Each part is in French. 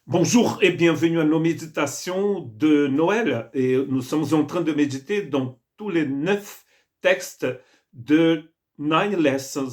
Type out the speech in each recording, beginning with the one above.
Bonjour et bienvenue à nos méditations de Noël. Et nous sommes en train de méditer dans tous les 9 textes de Nine Lessons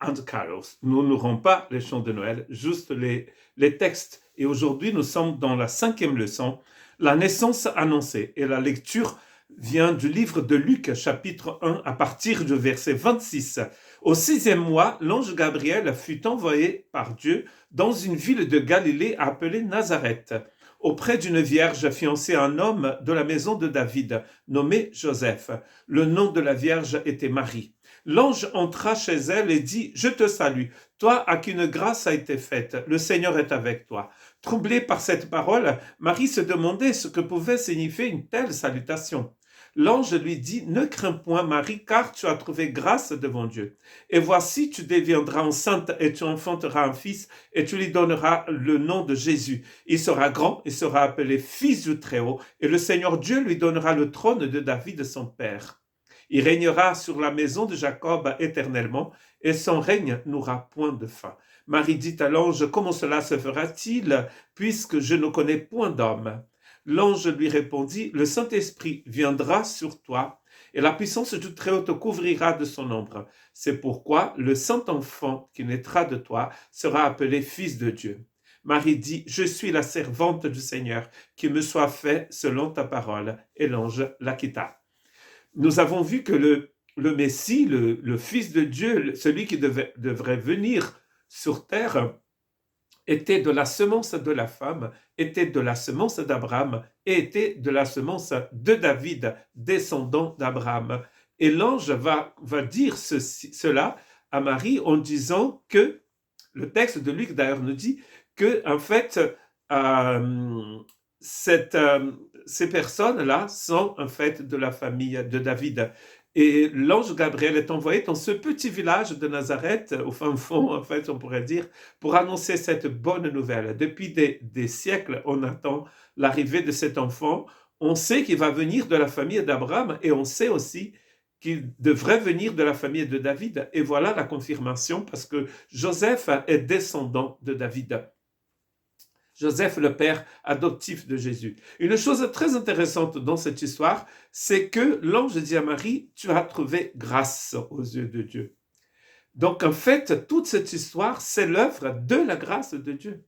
and Carols. Nous n'aurons pas les chants de Noël, juste les textes. Et aujourd'hui, nous sommes dans la 5e leçon, la naissance annoncée. Et la lecture vient du livre de Luc, chapitre 1, à partir du verset 26. Au 6e mois, l'ange Gabriel fut envoyé par Dieu dans une ville de Galilée appelée Nazareth, auprès d'une vierge fiancée à un homme de la maison de David, nommé Joseph. Le nom de la vierge était Marie. L'ange entra chez elle et dit « Je te salue, toi à qui une grâce a été faite, le Seigneur est avec toi. » Troublée par cette parole, Marie se demandait ce que pouvait signifier une telle salutation. L'ange lui dit « Ne crains point, Marie, car tu as trouvé grâce devant Dieu. Et voici, tu deviendras enceinte et tu enfanteras un fils et tu lui donneras le nom de Jésus. Il sera grand et sera appelé fils du Très-Haut et le Seigneur Dieu lui donnera le trône de David son père. Il régnera sur la maison de Jacob éternellement et son règne n'aura point de fin. » Marie dit à l'ange « Comment cela se fera-t-il puisque je ne connais point d'homme ?» L'ange lui répondit « Le Saint-Esprit viendra sur toi et la puissance du Très-Haut te couvrira de son ombre. C'est pourquoi le Saint-Enfant qui naîtra de toi sera appelé Fils de Dieu. » Marie dit « Je suis la servante du Seigneur, qu'il me soit fait selon ta parole. » Et l'ange la quitta. Nous avons vu que le Messie, le Fils de Dieu, celui qui devrait venir sur terre, était de la semence de la femme, était de la semence d'Abraham et était de la semence de David, descendant d'Abraham. Et l'ange va dire cela à Marie en disant que, le texte de Luc d'ailleurs nous dit que, en fait, ces personnes-là sont en fait de la famille de David. Et l'ange Gabriel est envoyé dans ce petit village de Nazareth, au fin fond, en fait, on pourrait dire, pour annoncer cette bonne nouvelle. Depuis des siècles, on attend l'arrivée de cet enfant. On sait qu'il va venir de la famille d'Abraham et on sait aussi qu'il devrait venir de la famille de David. Et voilà la confirmation parce que Joseph est descendant de David. Joseph, le père adoptif de Jésus. Une chose très intéressante dans cette histoire, c'est que l'ange dit à Marie, tu as trouvé grâce aux yeux de Dieu. Donc en fait, toute cette histoire, c'est l'œuvre de la grâce de Dieu.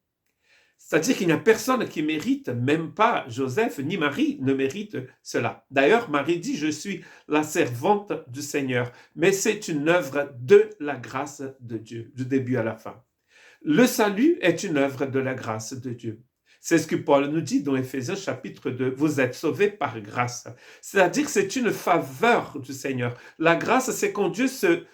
C'est-à-dire qu'il n'y a personne qui mérite, même pas Joseph ni Marie ne méritent cela. D'ailleurs, Marie dit, je suis la servante du Seigneur, mais c'est une œuvre de la grâce de Dieu, du début à la fin. Le salut est une œuvre de la grâce de Dieu. C'est ce que Paul nous dit dans Éphésiens chapitre 2. Vous êtes sauvés par grâce. C'est-à-dire que c'est une faveur du Seigneur. La grâce, c'est quand Dieu se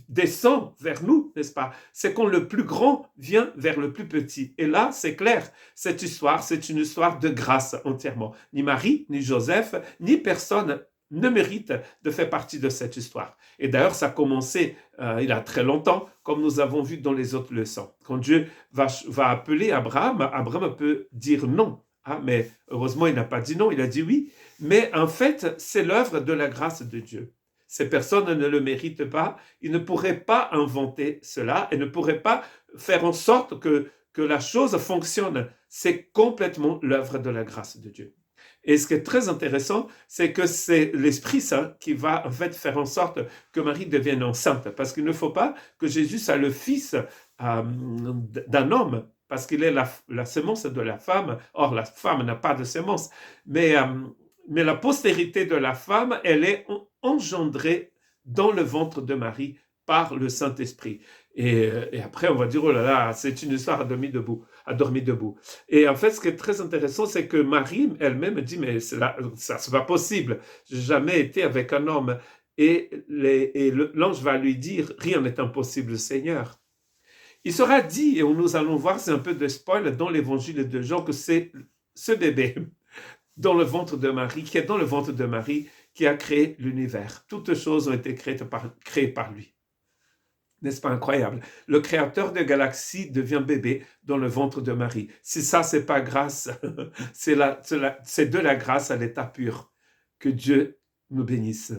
descend vers nous, n'est-ce pas? C'est quand le plus grand vient vers le plus petit. Et là, c'est clair. Cette histoire, c'est une histoire de grâce entièrement. Ni Marie, ni Joseph, ni personne ne mérite de faire partie de cette histoire. Et d'ailleurs, ça a commencé il y a très longtemps, comme nous avons vu dans les autres leçons. Quand Dieu va appeler Abraham, Abraham peut dire non. Ah, mais heureusement, il n'a pas dit non, il a dit oui. Mais en fait, c'est l'œuvre de la grâce de Dieu. Ces personnes ne le méritent pas. Ils ne pourraient pas inventer cela et ne pourraient pas faire en sorte que la chose fonctionne. C'est complètement l'œuvre de la grâce de Dieu. Et ce qui est très intéressant, c'est que c'est l'Esprit Saint qui va en fait faire en sorte que Marie devienne enceinte. Parce qu'il ne faut pas que Jésus soit le fils d'un homme, parce qu'il est la semence de la femme. Or, la femme n'a pas de semence. Mais la postérité de la femme, elle est engendrée dans le ventre de Marie par le Saint-Esprit. Et après, on va dire, oh là là, c'est une histoire à dormir debout. Et en fait, ce qui est très intéressant, c'est que Marie elle-même dit, mais ça, c'est pas possible. J'ai jamais été avec un homme. Et l'ange va lui dire, rien n'est impossible, Seigneur. Il sera dit, et nous allons voir, c'est un peu de spoil dans l'évangile de Jean, que c'est ce bébé dans le ventre de Marie, qui est dans le ventre de Marie, qui a créé l'univers. Toutes choses ont été créées par lui. N'est-ce pas incroyable? Le créateur des galaxies devient bébé dans le ventre de Marie. Si ça, c'est pas grâce, c'est de la grâce à l'état pur. Que Dieu nous bénisse.